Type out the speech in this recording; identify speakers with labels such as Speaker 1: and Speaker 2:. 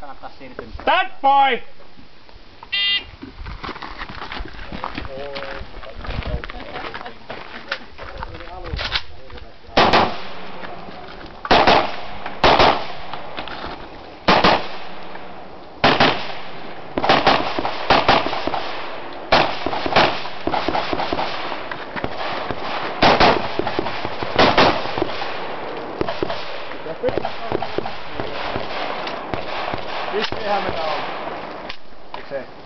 Speaker 1: kannattaa siirtyä.
Speaker 2: That boy!
Speaker 3: Vissi eihän me tää on. Eikö se?